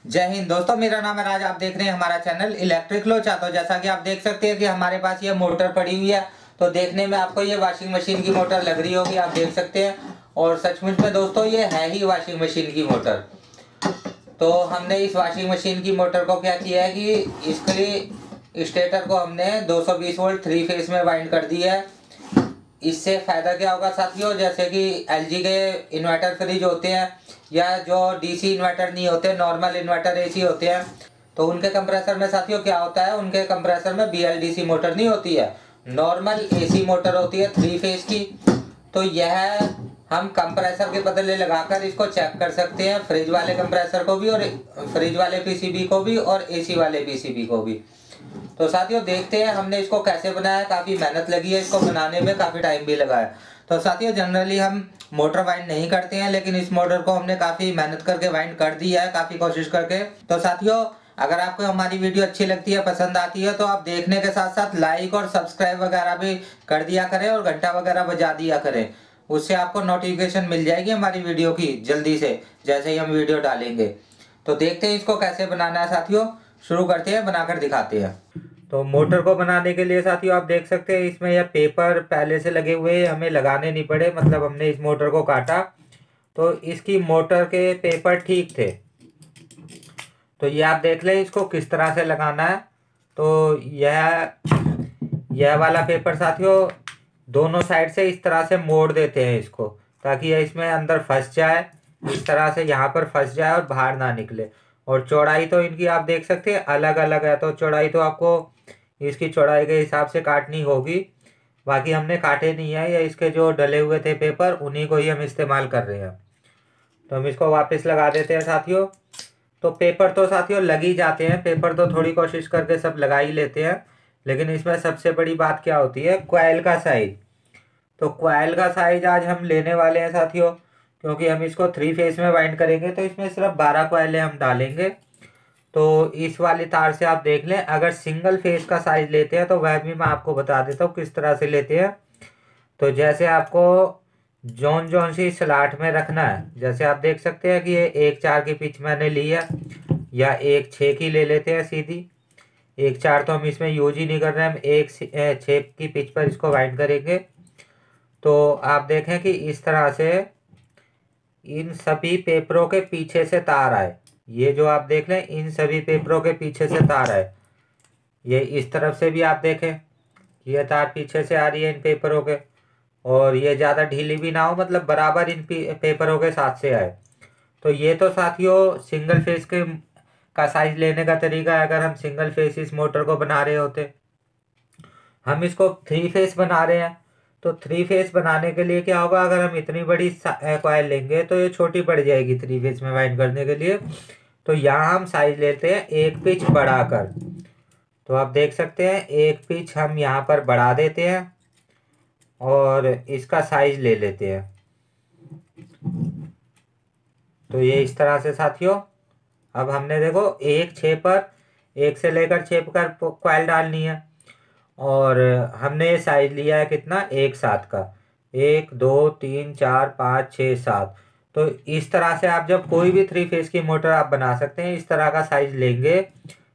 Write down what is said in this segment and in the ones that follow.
जय हिंद दोस्तों, मेरा नाम है राज। आप देख रहे हैं हमारा चैनल इलेक्ट्रिक लोचा। तो जैसा कि आप देख सकते हैं कि हमारे पास ये मोटर पड़ी हुई है। तो देखने में आपको ये वॉशिंग मशीन की मोटर लग रही होगी, आप देख सकते हैं। और सचमुच में दोस्तों ये है ही वॉशिंग मशीन की मोटर। तो हमने इस वॉशिंग मशीन की मोटर को क्या किया है कि इसके स्टेटर को हमने 220 वोल्ट 3 फेस में वाइंड कर दिया है। इससे फायदा क्या होगा साथियों, जैसे कि एलजी के इन्वर्टर फ्रिज होते हैं या जो डीसी इन्वर्टर नहीं होते, नॉर्मल इन्वर्टर एसी होते हैं, तो उनके कंप्रेसर में साथियों क्या होता है, उनके कंप्रेसर में बीएलडीसी मोटर नहीं होती है, नॉर्मल एसी मोटर होती है 3 फेस की। तो यह हम कंप्रेसर के बदले लगाकर इसको चेक कर सकते हैं, फ्रिज वाले कंप्रेसर को भी और फ्रिज वाले पीसीबी को भी और एसी वाले पीसीबी को भी। तो साथियों देखते हैं हमने इसको कैसे बनाया। काफ़ी मेहनत लगी है इसको बनाने में, काफ़ी टाइम भी लगा है। तो साथियों जनरली हम मोटर वाइंड नहीं करते हैं, लेकिन इस मोटर को हमने काफ़ी मेहनत करके वाइंड कर दिया है, काफ़ी कोशिश करके। तो साथियों अगर आपको हमारी वीडियो अच्छी लगती है, पसंद आती है, तो आप देखने के साथ साथ लाइक और सब्सक्राइब वगैरह भी कर दिया करें और घंटा वगैरह बजा दिया करें। उससे आपको नोटिफिकेशन मिल जाएगी हमारी वीडियो की जल्दी से, जैसे ही हम वीडियो डालेंगे। तो देखते हैं इसको कैसे बनाना है साथियों, शुरू करते हैं, बनाकर दिखाते हैं। तो मोटर को बनाने के लिए साथियों आप देख सकते हैं इसमें यह पेपर पहले से लगे हुए, हमें लगाने नहीं पड़े। मतलब हमने इस मोटर को काटा तो इसकी मोटर के पेपर ठीक थे। तो ये आप देख लें इसको किस तरह से लगाना है। तो यह वाला पेपर साथियों दोनों साइड से इस तरह से मोड़ देते हैं इसको, ताकि यह इसमें अंदर फंस जाए, इस तरह से यहाँ पर फंस जाए और बाहर ना निकले। और चौड़ाई तो इनकी आप देख सकते हैं अलग अलग है, तो चौड़ाई तो आपको इसकी चौड़ाई के हिसाब से काटनी होगी। बाकी हमने काटे नहीं है, ये इसके जो डले हुए थे पेपर उन्हीं को ही हम इस्तेमाल कर रहे हैं। तो हम इसको वापस लगा देते हैं साथियों। तो पेपर तो साथियों लग ही जाते हैं, पेपर तो थोड़ी कोशिश करके सब लगा ही लेते हैं, लेकिन इसमें सबसे बड़ी बात क्या होती है, कॉइल का साइज। तो कॉइल का साइज आज हम लेने वाले हैं साथियों, क्योंकि हम इसको 3 फेस में वाइंड करेंगे तो इसमें सिर्फ 12 कॉइलें हम डालेंगे। तो इस वाली तार से आप देख लें, अगर सिंगल फेस का साइज लेते हैं तो वह भी मैं आपको बता देता हूँ किस तरह से लेते हैं। तो जैसे आपको जौन जौन सी स्लॉट में रखना है, जैसे आप देख सकते हैं कि ये 1/4 की पिच मैंने ली है, या 1/6 की ले लेते हैं सीधी। 1/4 तो हम इसमें यूज ही नहीं कर रहे हैं, हम 1/6 की पिच पर इसको वाइंड करेंगे। तो आप देखें कि इस तरह से इन सभी पेपरों के पीछे से तार आए। ये जो आप देख लें इन सभी पेपरों के पीछे से तार आए। ये इस तरफ से भी आप देखें, ये तार पीछे से आ रही है इन पेपरों के, और ये ज़्यादा ढीली भी ना हो, मतलब बराबर इन पेपरों के साथ से आए। तो ये तो साथियों सिंगल फेस के का साइज लेने का तरीका है, अगर हम सिंगल फेस इस मोटर को बना रहे होते। हम इसको 3 फेस बना रहे हैं, तो 3 फेस बनाने के लिए क्या होगा, अगर हम इतनी बड़ी कॉइल लेंगे तो ये छोटी पड़ जाएगी 3 फेस में वाइंड करने के लिए। तो यहाँ हम साइज लेते हैं एक पिच बढ़ाकर। तो आप देख सकते हैं एक पिच हम यहाँ पर बढ़ा देते हैं और इसका साइज ले लेते हैं। तो ये इस तरह से साथियों, अब हमने देखो 1/6 पर 1 से लेकर 6 पर कॉइल डालनी है, और हमने ये साइज लिया है कितना, 1/7 का। 1 2 3 4 5 6 7। तो इस तरह से आप जब कोई भी 3 फेस की मोटर आप बना सकते हैं, इस तरह का साइज लेंगे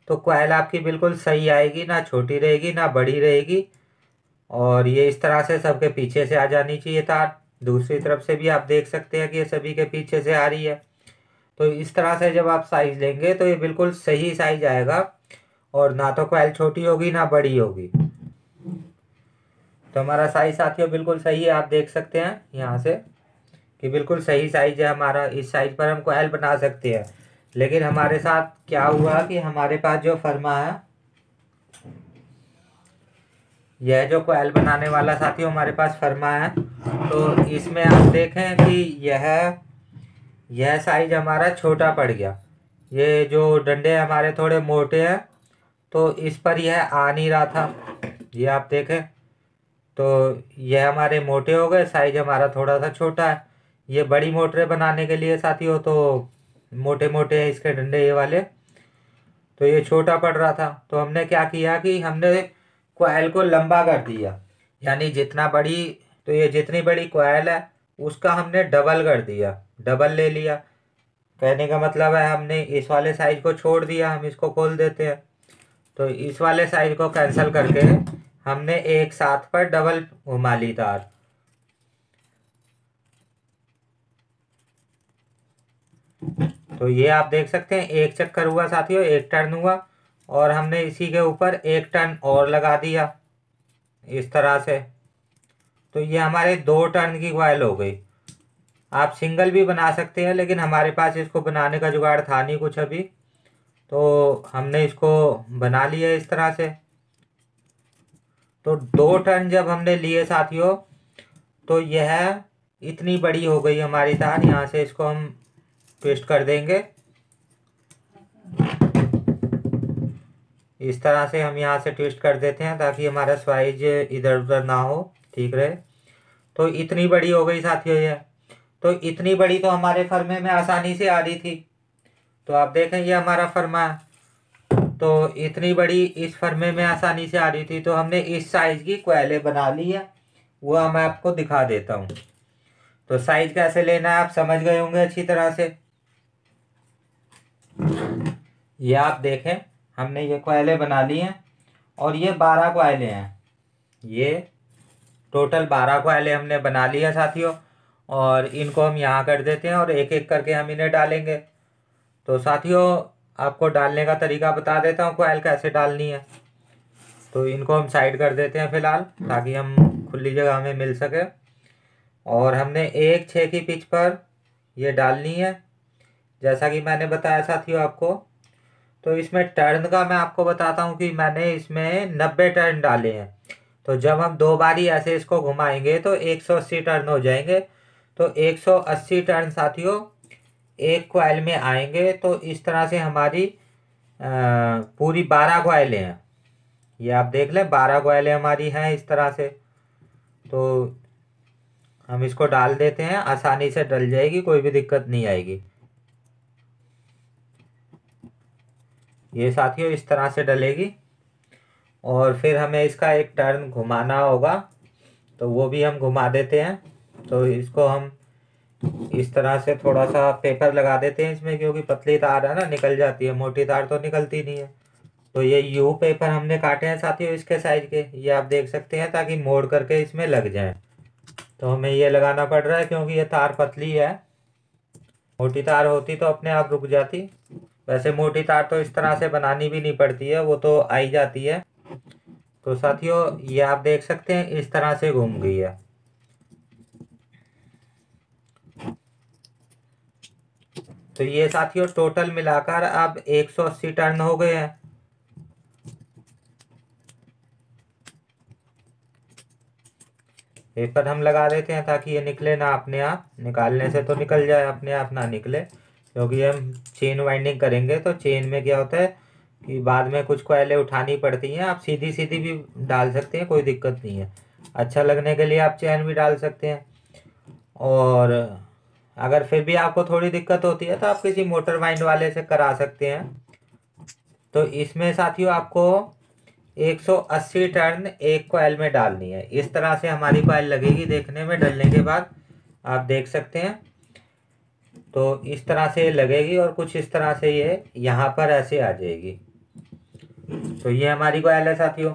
तो कॉइल आपकी बिल्कुल सही आएगी, ना छोटी रहेगी ना बड़ी रहेगी। और ये इस तरह से सबके पीछे से आ जानी चाहिए तार। दूसरी तरफ से भी आप देख सकते हैं कि ये सभी के पीछे से आ रही है। तो इस तरह से जब आप साइज लेंगे तो ये बिल्कुल सही साइज आएगा, और ना तो कॉइल छोटी होगी ना बड़ी होगी। तो हमारा साइज साथियों बिल्कुल सही है, आप देख सकते हैं यहाँ से कि बिल्कुल सही साइज है हमारा। इस साइज पर हम कॉइल बना सकते हैं। लेकिन हमारे साथ क्या हुआ कि हमारे पास जो फर्मा है, यह जो कॉइल बनाने वाला साथियों हमारे पास फर्मा है, तो इसमें आप देखें कि यह साइज हमारा छोटा पड़ गया। ये जो डंडे हमारे थोड़े मोटे हैं, तो इस पर यह आ नहीं रहा था, ये आप देखें। तो यह हमारे मोटे हो गए, साइज हमारा थोड़ा सा छोटा है। ये बड़ी मोटरें बनाने के लिए साथियों तो मोटे मोटे हैं इसके डंडे ये वाले, तो ये छोटा पड़ रहा था। तो हमने क्या किया कि हमने कॉइल को लंबा कर दिया, यानी जितना बड़ी, तो ये जितनी बड़ी कॉइल है उसका हमने डबल कर दिया, डबल ले लिया। कहने का मतलब है हमने इस वाले साइज को छोड़ दिया, हम इसको खोल देते हैं। तो इस वाले साइज को कैंसिल करके हमने एक साथ पर डबल घुमा ली तार। तो ये आप देख सकते हैं एक चक्कर हुआ साथियों, एक टर्न हुआ, और हमने इसी के ऊपर एक टर्न और लगा दिया इस तरह से। तो ये हमारे 2 टर्न की कॉइल हो गई। आप सिंगल भी बना सकते हैं, लेकिन हमारे पास इसको बनाने का जुगाड़ था नहीं कुछ अभी, तो हमने इसको बना लिया इस तरह से। तो 2 टर्न जब हमने लिए साथियों, तो यह इतनी बड़ी हो गई हमारी तार। यहाँ से इसको हम ट्विस्ट कर देंगे इस तरह से। हम यहाँ से ट्विस्ट कर देते हैं ताकि हमारा साइज इधर उधर ना हो, ठीक रहे। तो इतनी बड़ी हो गई साथियों ये। तो इतनी बड़ी तो हमारे फर्मे में आसानी से आ रही थी। तो आप देखें ये हमारा फर्मा है, तो इतनी बड़ी इस फर्मे में आसानी से आ रही थी। तो हमने इस साइज की कॉइलें बना ली है, वो मैं आपको दिखा देता हूँ। तो साइज कैसे लेना है आप समझ गए होंगे अच्छी तरह से। ये आप देखें हमने ये कॉइलें बना ली हैं, और ये 12 कॉइलें हैं। ये टोटल 12 कॉइलें हमने बना ली है साथियों, और इनको हम यहाँ कर देते हैं और एक एक करके हम इन्हें डालेंगे। तो साथियों आपको डालने का तरीका बता देता हूँ, कॉइल कैसे डालनी है। तो इनको हम साइड कर देते हैं फिलहाल, ताकि हम खुली जगह हमें मिल सके। और हमने 1/6 की पिच पर ये डालनी है, जैसा कि मैंने बताया साथियों आपको। तो इसमें टर्न का मैं आपको बताता हूँ कि मैंने इसमें 90 टर्न डाले हैं। तो जब हम 2 बारी ऐसे इसको घुमाएंगे तो 180 टर्न हो जाएंगे। तो 180 टर्न साथियों एक कॉइल में आएंगे। तो इस तरह से हमारी पूरी 12 कॉइलें हैं। ये आप देख लें 12 कॉइलें हमारी हैं इस तरह से। तो हम इसको डाल देते हैं, आसानी से डल जाएगी, कोई भी दिक्कत नहीं आएगी। ये साथियों इस तरह से डलेगी, और फिर हमें इसका एक टर्न घुमाना होगा, तो वो भी हम घुमा देते हैं। तो इसको हम इस तरह से थोड़ा सा पेपर लगा देते हैं इसमें, क्योंकि पतली तार है ना, निकल जाती है, मोटी तार तो निकलती नहीं है। तो ये यू पेपर हमने काटे हैं साथियों इसके साइज के, ये आप देख सकते हैं, ताकि मोड़ करके इसमें लग जाए। तो हमें ये लगाना पड़ रहा है क्योंकि ये तार पतली है। मोटी तार होती तो अपने आप रुक जाती। वैसे मोटी तार तो इस तरह से बनानी भी नहीं पड़ती है, वो तो आई जाती है। तो साथियों ये आप देख सकते हैं इस तरह से घूम गई है। तो ये साथियों टोटल मिलाकर अब 180 टर्न हो गए हैं। पेपर हम लगा देते हैं ताकि ये निकले ना अपने आप, निकालने से तो निकल जाए, अपने आप ना निकले। क्योंकि हम चेन वाइंडिंग करेंगे तो चेन में क्या होता है कि बाद में कुछ कॉइलें उठानी पड़ती हैं। आप सीधी सीधी भी डाल सकते हैं, कोई दिक्कत नहीं है। अच्छा लगने के लिए आप चेन भी डाल सकते हैं। और अगर फिर भी आपको थोड़ी दिक्कत होती है तो आप किसी मोटर वाइंड वाले से करा सकते हैं। तो इसमें साथियों आपको 180 टर्न एक कॉइल में डालनी है। इस तरह से हमारी कॉइल लगेगी देखने में डलने के बाद, आप देख सकते हैं। तो इस तरह से लगेगी, और कुछ इस तरह से ये यहाँ पर ऐसे आ जाएगी। तो ये हमारी कॉइल है साथियों।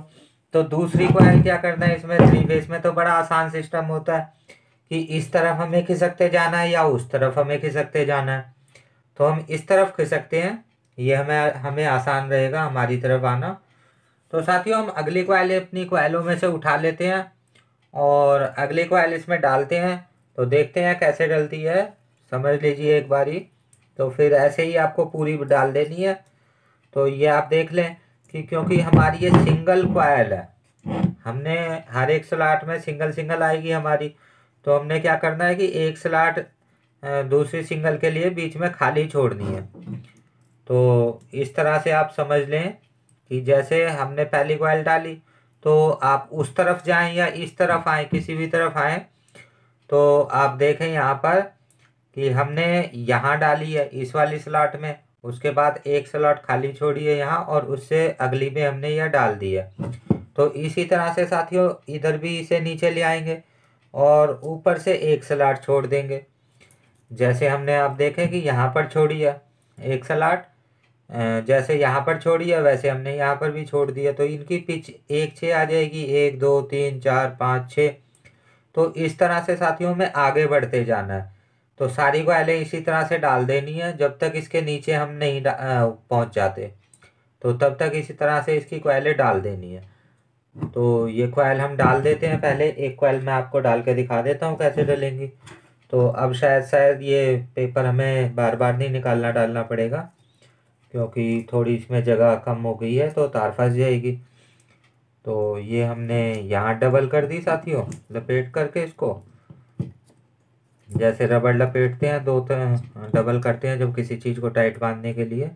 तो दूसरी कॉइल क्या करना है इसमें, 3 फेस में तो बड़ा आसान सिस्टम होता है कि इस तरफ हमें खिसकते जाना है या उस तरफ हमें खिसकते जाना है। तो हम इस तरफ खिसकते हैं, ये हमें आसान रहेगा हमारी तरफ आना। तो साथियों हम अगली कॉइल अपनी कॉइलों में से उठा लेते हैं और अगली कॉइल इसमें डालते हैं। तो देखते हैं कैसे डलती है, समझ लीजिए एक बारी। तो फिर ऐसे ही आपको पूरी डाल देनी है। तो ये आप देख लें कि क्योंकि हमारी ये सिंगल कॉइल है, हमने हर एक स्लॉट में सिंगल सिंगल आएगी हमारी। तो हमने क्या करना है कि एक स्लॉट दूसरी सिंगल के लिए बीच में खाली छोड़नी है। तो इस तरह से आप समझ लें कि जैसे हमने पहली कॉइल डाली, तो आप उस तरफ जाएं या इस तरफ आएं, किसी भी तरफ आएं। तो आप देखें यहाँ पर कि हमने यहाँ डाली है इस वाली स्लॉट में, उसके बाद एक स्लॉट खाली छोड़ी है यहाँ, और उससे अगली में हमने यह डाल दी है। तो इसी तरह से साथियों इधर भी इसे नीचे ले आएंगे और ऊपर से एक स्लॉट छोड़ देंगे। जैसे हमने आप देखें कि यहाँ पर छोड़ी है एक स्लॉट, जैसे यहाँ पर छोड़ी है वैसे हमने यहाँ पर भी छोड़ दिया, तो इनकी पिच 1 6 आ जाएगी, 1 2 3 4 5 6। तो इस तरह से साथियों में आगे बढ़ते जाना है। तो सारी कॉइलें इसी तरह से डाल देनी है जब तक इसके नीचे हम नहीं पहुंच जाते, तो तब तक इसी तरह से इसकी कॉइलें डाल देनी है। तो ये कॉइल हम डाल देते हैं। पहले एक कॉइल मैं आपको डाल के दिखा देता हूँ कैसे डलेंगी। तो अब शायद ये पेपर हमें बार बार नहीं निकालना डालना पड़ेगा, क्योंकि थोड़ी इसमें जगह कम हो गई है तो तार फंस जाएगी। तो ये हमने यहाँ डबल कर दी साथियों, लपेट करके इसको, जैसे रबड़ लपेटते हैं दो तरह डबल करते हैं जब किसी चीज़ को टाइट बांधने के लिए।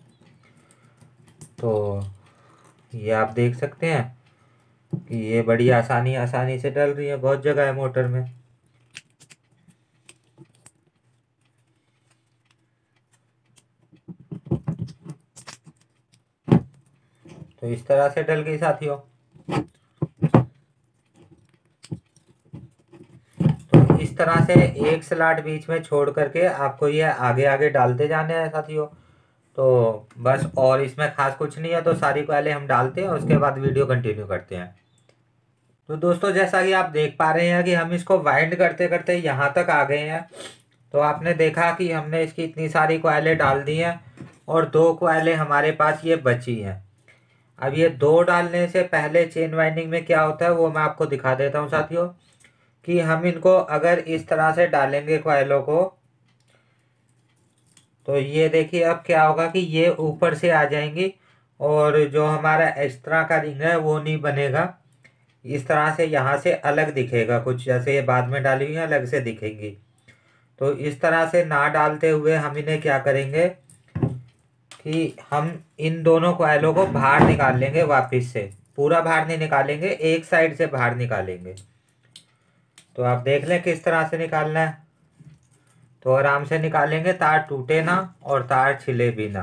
तो ये आप देख सकते हैं कि ये बड़ी आसानी से डल रही है, बहुत जगह है मोटर में। तो इस तरह से डल गई साथियों। तो इस तरह से एक स्लॉट बीच में छोड़ करके आपको ये आगे आगे डालते जाने हैं साथियों। तो बस, और इसमें खास कुछ नहीं है। तो सारी कॉइलें हम डालते हैं, उसके बाद वीडियो कंटिन्यू करते हैं। तो दोस्तों जैसा कि आप देख पा रहे हैं कि हम इसको वाइंड करते करते यहाँ तक आ गए हैं। तो आपने देखा कि हमने इसकी इतनी सारी कॉइलें डाल दी हैं और 2 कॉइलें हमारे पास ये बची हैं। अब ये 2 डालने से पहले चेन वाइंडिंग में क्या होता है वो मैं आपको दिखा देता हूँ साथियों, कि हम इनको अगर इस तरह से डालेंगे कॉइलों को, तो ये देखिए अब क्या होगा कि ये ऊपर से आ जाएंगी और जो हमारा एक्स्ट्रा का रिंग है वो नहीं बनेगा। इस तरह से यहाँ से अलग दिखेगा कुछ, जैसे ये बाद में डाली हुई है अलग से दिखेंगी। तो इस तरह से ना डालते हुए हम इन्हें क्या करेंगे कि हम इन दोनों कॉइलों को बाहर निकाल लेंगे वापस से। पूरा बाहर नहीं निकालेंगे, एक साइड से बाहर निकालेंगे। तो आप देख लें किस तरह से निकालना है। तो आराम से निकालेंगे, तार टूटे ना और तार छिले भी ना,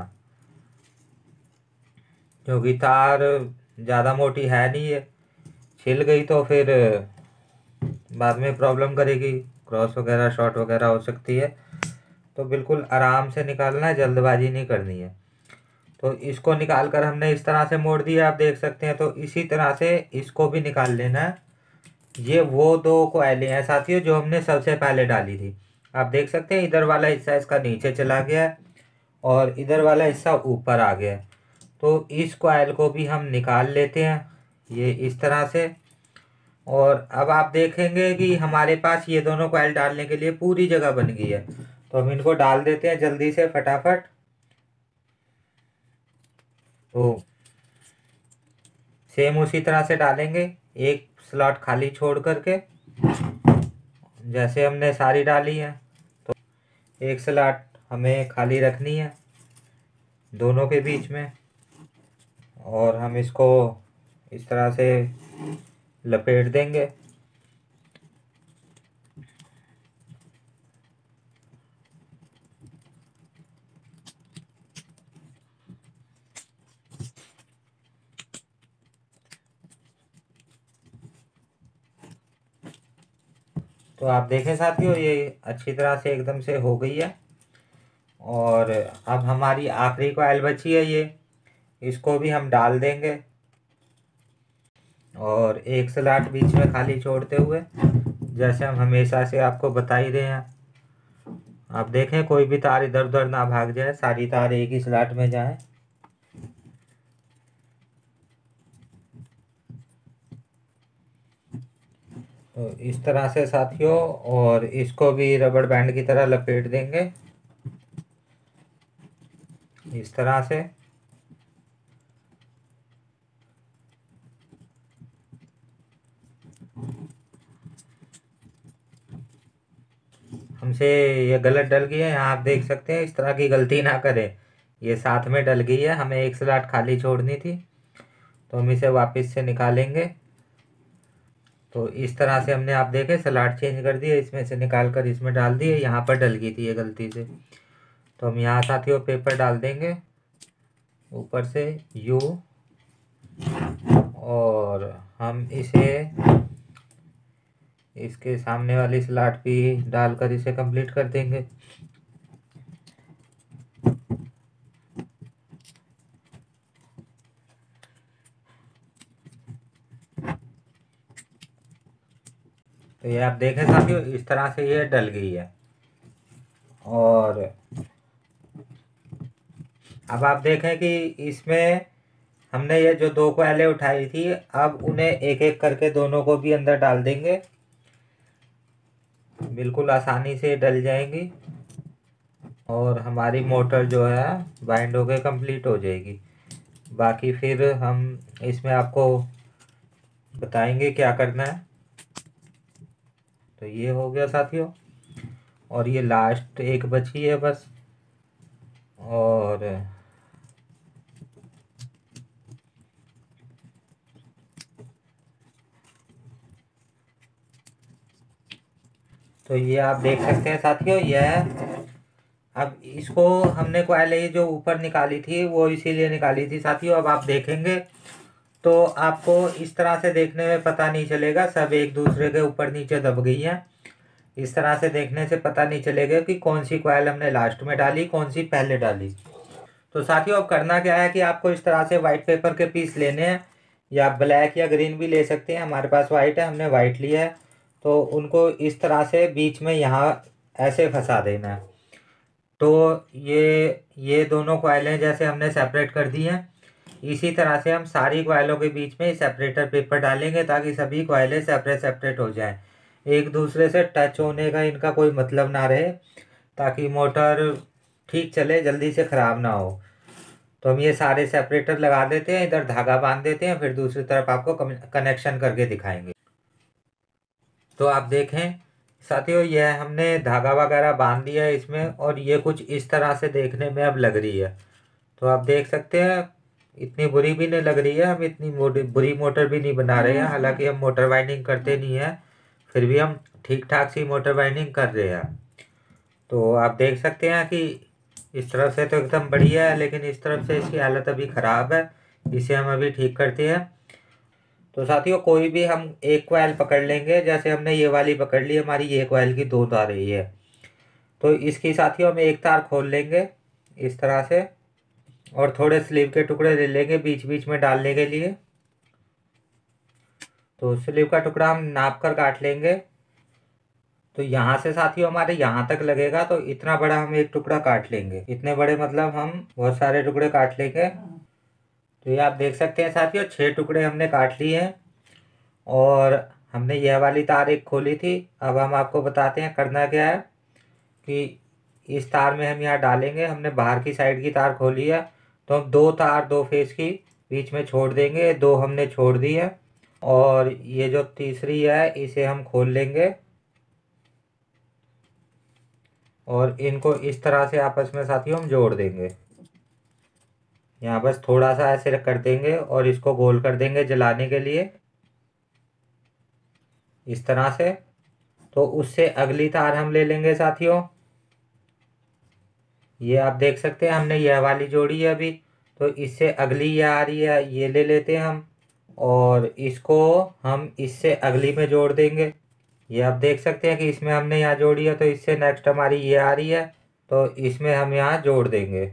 क्योंकि तार ज़्यादा मोटी है नहीं है। छिल गई तो फिर बाद में प्रॉब्लम करेगी, क्रॉस वगैरह शॉर्ट वगैरह हो सकती है। तो बिल्कुल आराम से निकालना है, जल्दबाजी नहीं करनी है। तो इसको निकाल कर हमने इस तरह से मोड़ दिया, आप देख सकते हैं। तो इसी तरह से इसको भी निकाल लेना है। ये वो 2 कॉइलें हैं साथियों जो हमने सबसे पहले डाली थी। आप देख सकते हैं इधर वाला हिस्सा इसका नीचे चला गया है और इधर वाला हिस्सा ऊपर आ गया है। तो इस कॉइल को भी हम निकाल लेते हैं ये इस तरह से। और अब आप देखेंगे कि हमारे पास ये दोनों कॉइल डालने के लिए पूरी जगह बन गई है। तो हम इनको डाल देते हैं जल्दी से फटाफट। तो सेम उसी तरह से डालेंगे, एक स्लॉट खाली छोड़ करके, जैसे हमने सारी डाली है। तो एक स्लॉट हमें खाली रखनी है दोनों के बीच में, और हम इसको इस तरह से लपेट देंगे। तो आप देखें साथियों ये अच्छी तरह से एकदम से हो गई है। और अब हमारी आखिरी कॉइल बची है ये, इसको भी हम डाल देंगे और एक स्लॉट बीच में खाली छोड़ते हुए, जैसे हम हमेशा से आपको बता ही रहे हैं। आप देखें कोई भी तार इधर उधर ना भाग जाए, सारी तार एक ही स्लॉट में जाए। तो इस तरह से साथियों, और इसको भी रबड़ बैंड की तरह लपेट देंगे इस तरह से। हमसे ये गलत डल गई है, यहाँ आप देख सकते हैं। इस तरह की गलती ना करें, ये साथ में डल गई है, हमें एक स्लॉट खाली छोड़नी थी। तो हम इसे वापस से निकालेंगे। तो इस तरह से हमने आप देखे स्लॉट चेंज कर दिए, इसमें से निकाल कर इसमें डाल दिए, यहाँ पर डल गई थी ये गलती से। तो हम यहाँ साथियों पेपर डाल देंगे ऊपर से यू, और हम इसे इसके सामने वाली स्लॉट भी डालकर इसे कंप्लीट कर देंगे। तो ये आप देखें साथियों, इस तरह से ये डल गई है। और अब आप देखें कि इसमें हमने ये जो 2 कोयले उठाई थी, अब उन्हें एक एक करके दोनों को भी अंदर डाल देंगे। बिल्कुल आसानी से डल जाएंगी और हमारी मोटर जो है बाइंड होकर कंप्लीट हो जाएगी। बाकी फिर हम इसमें आपको बताएंगे क्या करना है। तो ये हो गया साथियों, और ये लास्ट एक बची है बस। और तो ये आप देख सकते हैं साथियों, यह अब इसको हमने कोयले जो ऊपर निकाली थी वो इसीलिए निकाली थी साथियों। अब आप देखेंगे तो आपको इस तरह से देखने में पता नहीं चलेगा, सब एक दूसरे के ऊपर नीचे दब गई हैं। इस तरह से देखने से पता नहीं चलेगा कि कौन सी कोयल हमने लास्ट में डाली, कौन सी पहले डाली। तो साथियों अब करना क्या है कि आपको इस तरह से वाइट पेपर के पीस लेने हैं, या ब्लैक या ग्रीन भी ले सकते हैं। हमारे पास वाइट है, हमने वाइट लिया है। तो उनको इस तरह से बीच में यहाँ ऐसे फंसा देना है। तो ये दोनों कोयलें जैसे हमने सेपरेट कर दी हैं, इसी तरह से हम सारी कोयलों के बीच में सेपरेटर पेपर डालेंगे ताकि सभी कोयलें सेपरेट सेपरेट हो जाएं। एक दूसरे से टच होने का इनका कोई मतलब ना रहे, ताकि मोटर ठीक चले, जल्दी से ख़राब ना हो। तो हम ये सारे सेपरेटर लगा देते हैं, इधर धागा बांध देते हैं, फिर दूसरी तरफ आपको कनेक्शन करके दिखाएंगे। तो आप देखें साथियों, यह हमने धागा वगैरह बांध दिया है इसमें, और ये कुछ इस तरह से देखने में अब लग रही है। तो आप देख सकते हैं इतनी बुरी भी नहीं लग रही है, हम इतनी बुरी मोटर भी नहीं बना रहे हैं। हालांकि हम मोटर वाइंडिंग करते नहीं हैं, फिर भी हम ठीक ठाक सी मोटर वाइंडिंग कर रहे हैं। तो आप देख सकते हैं कि इस तरफ से तो एकदम बढ़िया है, लेकिन इस तरफ से इसकी हालत अभी ख़राब है। इसे हम अभी ठीक करते हैं। तो साथियों कोई भी हम एक कोयल पकड़ लेंगे, जैसे हमने ये वाली पकड़ ली, हमारी ये कोयल की 2 तार ही है। तो इसकी साथियों हम एक तार खोल लेंगे इस तरह से, और थोड़े स्लीव के टुकड़े ले लेंगे बीच बीच में डालने के लिए। तो स्लीव का टुकड़ा हम नाप कर काट लेंगे। तो यहाँ से साथियों हमारे यहाँ तक लगेगा, तो इतना बड़ा हम एक टुकड़ा काट लेंगे। इतने बड़े मतलब हम बहुत सारे टुकड़े काट लेंगे। तो ये आप देख सकते हैं साथियों, 6 टुकड़े हमने काट लिए हैं। और हमने यह वाली तार एक खोली थी। अब हम आपको बताते हैं करना क्या है कि इस तार में हम यहाँ डालेंगे। हमने बाहर की साइड की तार खोली है, तो हम 2 तार 2 फेस की बीच में छोड़ देंगे। 2 हमने छोड़ दी है, और ये जो तीसरी है इसे हम खोल लेंगे, और इनको इस तरह से आपस में साथियों हम जोड़ देंगे। यहाँ बस थोड़ा सा ऐसे कर देंगे और इसको गोल कर देंगे जलाने के लिए, इस तरह से। तो उससे अगली तार हम ले लेंगे साथियों। ये आप देख सकते हैं हमने यह वाली जोड़ी है अभी। तो इससे अगली ये आ रही है, ये ले लेते हैं हम, और इसको हम इससे अगली में जोड़ देंगे। ये आप देख सकते हैं कि इसमें हमने यहाँ जोड़ी है, तो इससे नेक्स्ट हमारी ये आ रही है, तो इसमें हम यहाँ जोड़ देंगे।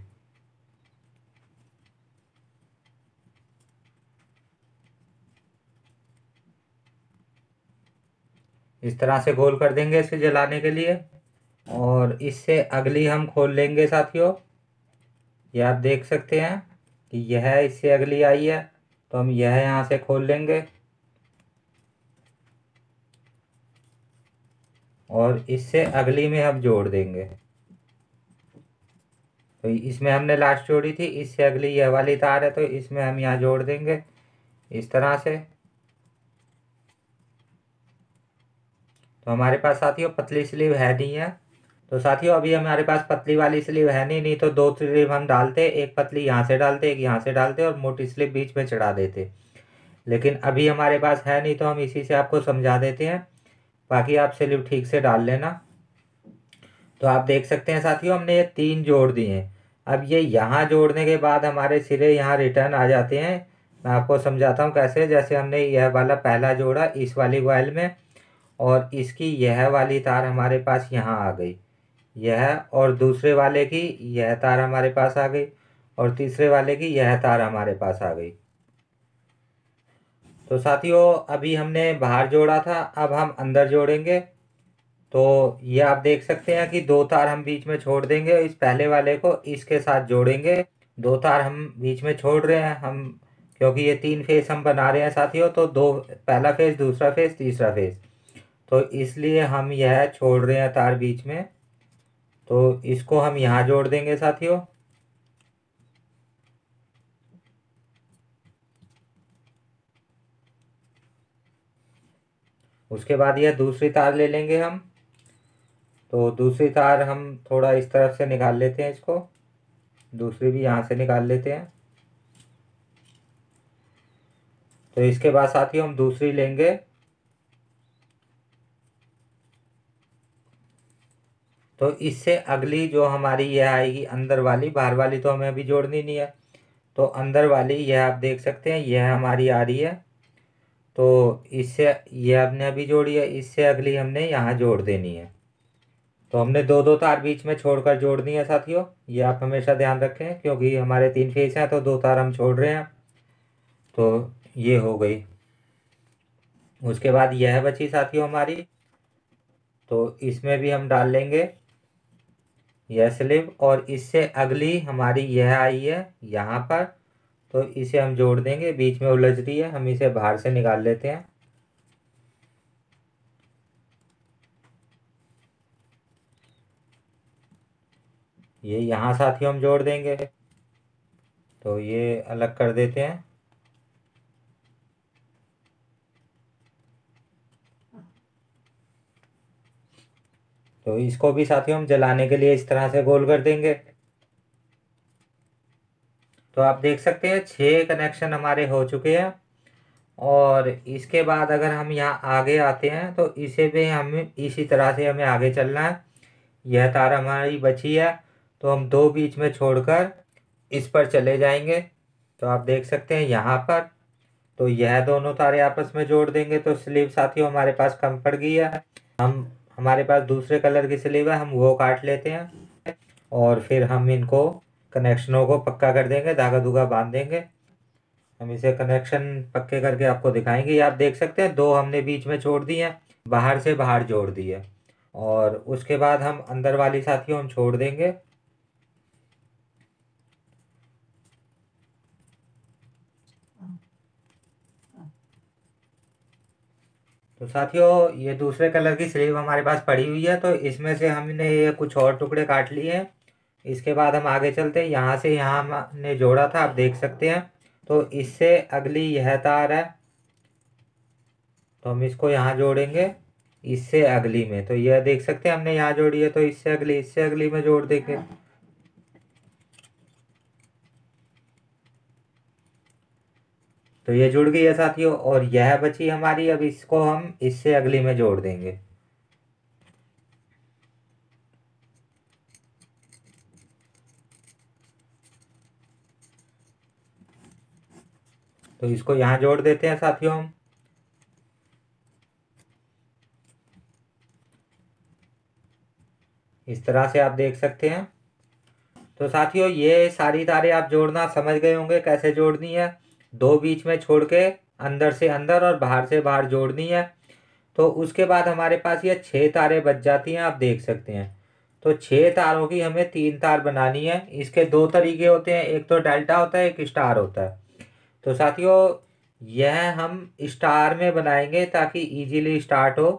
इस तरह से गोल कर देंगे इसे जलाने के लिए। और इससे अगली हम खोल लेंगे साथियों। ये आप देख सकते हैं कि यह इससे अगली आई है, तो हम यह यहाँ से खोल लेंगे, और इससे अगली में हम जोड़ देंगे। तो इसमें हमने लास्ट जोड़ी थी, इससे अगली यह वाली तार है, तो इसमें हम यहाँ जोड़ देंगे इस तरह से। तो हमारे पास साथियों पतली स्लीव है नहीं है। तो साथियों अभी हमारे पास पतली वाली स्लीव है नहीं तो 2 स्लीव हम डालते, एक पतली यहाँ से डालते, एक यहाँ से डालते, और मोटी स्लीव बीच में चढ़ा देते। लेकिन अभी हमारे पास है नहीं, तो हम इसी से आपको समझा देते हैं। बाकी आप स्लीव ठीक से डाल लेना। तो आप देख सकते हैं साथियों हमने ये 3 जोड़ दिए हैं। अब ये यहाँ जोड़ने के बाद हमारे सिरे यहाँ रिटर्न आ जाते हैं। मैं आपको समझाता हूँ कैसे। जैसे हमने यह वाला पहला जोड़ा इस वाली कॉइल में, और इसकी यह वाली तार हमारे पास यहाँ आ गई, यह, और दूसरे वाले की यह तार हमारे पास आ गई, और तीसरे वाले की यह तार हमारे पास आ गई। तो साथियों अभी हमने बाहर जोड़ा था, अब हम अंदर जोड़ेंगे। तो ये आप देख सकते हैं कि दो तार हम बीच में छोड़ देंगे, इस पहले वाले को इसके साथ जोड़ेंगे। दो तार हम बीच में छोड़ रहे हैं हम, क्योंकि ये 3 फेस हम बना रहे हैं साथियों। तो दो, पहला फेस, दूसरा फेस, तीसरा फेस, तो इसलिए हम यह छोड़ रहे हैं तार बीच में। तो इसको हम यहाँ जोड़ देंगे साथियों। उसके बाद यह दूसरी तार ले लेंगे हम। तो दूसरी तार हम थोड़ा इस तरफ से निकाल लेते हैं इसको, दूसरी भी यहाँ से निकाल लेते हैं। तो इसके बाद साथियों हम दूसरी लेंगे। तो इससे अगली जो हमारी यह आएगी अंदर वाली, बाहर वाली तो हमें अभी जोड़नी नहीं है। तो अंदर वाली यह आप देख सकते हैं, यह हमारी आ रही है। तो इससे यह हमने अभी जोड़ी है, इससे अगली हमने यहाँ जोड़ देनी है। तो हमने दो दो तार बीच में छोड़कर जोड़नी है साथियों, ये आप हमेशा ध्यान रखें, क्योंकि हमारे 3 फेस हैं तो दो तार हम छोड़ रहे हैं। तो ये हो गई। उसके बाद यह बची साथियों हमारी, तो इसमें भी हम डाल लेंगे यह स्लिप, और इससे अगली हमारी यह आई है यहाँ पर। तो इसे हम जोड़ देंगे, बीच में उलझ रही है, हम इसे बाहर से निकाल लेते हैं। ये यहाँ साथियों हम जोड़ देंगे। तो ये अलग कर देते हैं। तो इसको भी साथियों हम जलाने के लिए इस तरह से गोल कर देंगे। तो आप देख सकते हैं 6 कनेक्शन हमारे हो चुके हैं। और इसके बाद अगर हम यहाँ आगे आते हैं तो इसे भी हमें इसी तरह से हमें आगे चलना है। यह तार हमारी बची है, तो हम दो बीच में छोड़कर इस पर चले जाएंगे। तो आप देख सकते हैं यहाँ पर, तो यह दोनों तारे आपस में जोड़ देंगे। तो स्लीव साथियों हमारे पास कम पड़ गई है, हम हमारे पास दूसरे कलर की स्लीव है, हम वो काट लेते हैं और फिर हम इनको कनेक्शनों को पक्का कर देंगे, धागा धुगा बांध देंगे। हम इसे कनेक्शन पक्के करके आपको दिखाएंगे। ये आप देख सकते हैं दो हमने बीच में छोड़ दी है, बाहर से बाहर जोड़ दी है। और उसके बाद हम अंदर वाली साथियों हम छोड़ देंगे। तो साथियों ये दूसरे कलर की स्लीव हमारे पास पड़ी हुई है, तो इसमें से हमने ये कुछ और टुकड़े काट लिए हैं। इसके बाद हम आगे चलते हैं, यहाँ से यहाँ हमने जोड़ा था, आप देख सकते हैं। तो इससे अगली यह तार है, तो हम इसको यहाँ जोड़ेंगे इससे अगली में। तो यह देख सकते हैं हमने यहाँ जोड़ी है, तो इससे अगली में जोड़ देंगे। तो ये जुड़ गई है साथियों, और यह बची हमारी, अब इसको हम इससे अगली में जोड़ देंगे। तो इसको यहाँ जोड़ देते हैं साथियों हम। इस तरह से आप देख सकते हैं। तो साथियों ये सारी तारें आप जोड़ना समझ गए होंगे कैसे जोड़नी है। दो बीच में छोड़ के अंदर से अंदर और बाहर से बाहर जोड़नी है। तो उसके बाद हमारे पास ये 6 तारें बच जाती हैं, आप देख सकते हैं। तो 6 तारों की हमें 3 तार बनानी है। इसके दो तरीके होते हैं, एक तो डेल्टा होता है, एक स्टार होता है। तो साथियों यह हम स्टार में बनाएंगे ताकि इजीली स्टार्ट हो।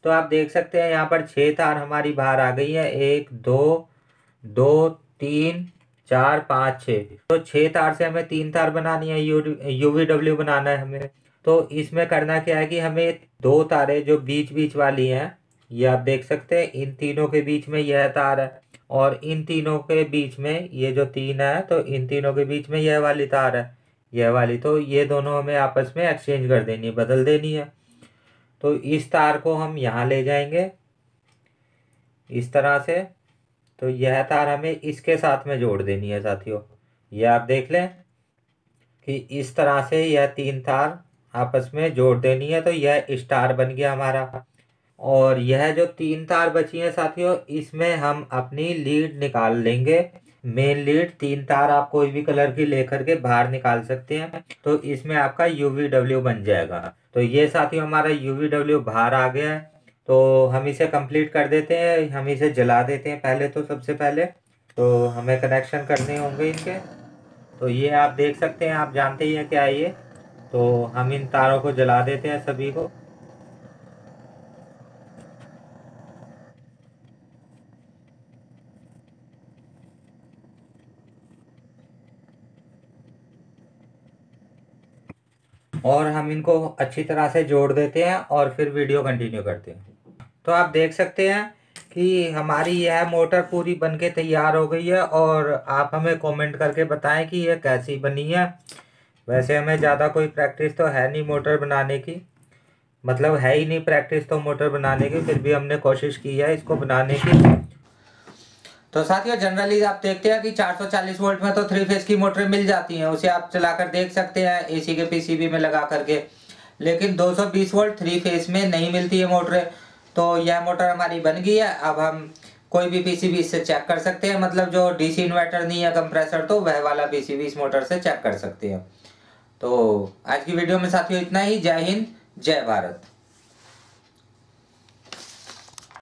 तो आप देख सकते हैं यहाँ पर 6 तार हमारी बाहर आ गई है, 1 2 2 3 4 5 6। तो 6 तार से हमें 3 तार बनानी है, यूवीडब्ल्यू बनाना है हमें। तो इसमें करना क्या है कि हमें दो तारें जो बीच बीच वाली हैं, ये आप देख सकते हैं, इन तीनों के बीच में यह तार है, और इन तीनों के बीच में ये जो 3 है, तो इन तीनों के बीच में यह वाली तार है, यह वाली। तो ये दोनों हमें आपस में एक्सचेंज कर देनी है, बदल देनी है। तो इस तार को हम यहाँ ले जाएंगे इस तरह से। तो यह तार हमें इसके साथ में जोड़ देनी है साथियों। यह आप देख लें कि इस तरह से यह 3 तार आपस में जोड़ देनी है। तो यह स्टार बन गया हमारा। और यह जो 3 तार बची हैं साथियों, इसमें हम अपनी लीड निकाल लेंगे। मेन लीड 3 तार आप कोई भी कलर की लेकर के बाहर निकाल सकते हैं, तो इसमें आपका UVW बन जाएगा। तो ये साथियों हमारा UVW बाहर आ गया है। तो हम इसे कंप्लीट कर देते हैं, हम इसे जला देते हैं पहले। तो सबसे पहले तो हमें कनेक्शन करने होंगे इनके। तो ये आप देख सकते हैं, आप जानते ही हैं क्या है ये। तो हम इन तारों को जला देते हैं सभी को। और हम इनको अच्छी तरह से जोड़ देते हैं और फिर वीडियो कंटिन्यू करते हैं। तो आप देख सकते हैं कि हमारी यह मोटर पूरी बनके तैयार हो गई है, और आप हमें कमेंट करके बताएं कि यह कैसी बनी है। वैसे हमें ज़्यादा कोई प्रैक्टिस तो है नहीं मोटर बनाने की, मतलब है ही नहीं प्रैक्टिस तो मोटर बनाने की, फिर भी हमने कोशिश की है इसको बनाने की। तो साथियों जनरली आप देखते हैं कि 440 वोल्ट में तो 3 फेज की मोटर मिल जाती हैं, उसे आप चलाकर देख सकते हैं एसी के पीसीबी में लगा करके। लेकिन 220 वोल्ट 3 फेज में नहीं मिलती है मोटरें। तो यह मोटर हमारी बन गई है। अब हम कोई भी पीसीबी इससे चेक कर सकते हैं, मतलब जो डीसी इन्वर्टर नहीं है कंप्रेसर, तो वह वाला पीसीबी इस मोटर से चेक कर सकते हैं। तो आज की वीडियो में साथियों इतना ही। जय हिंद, जय भारत।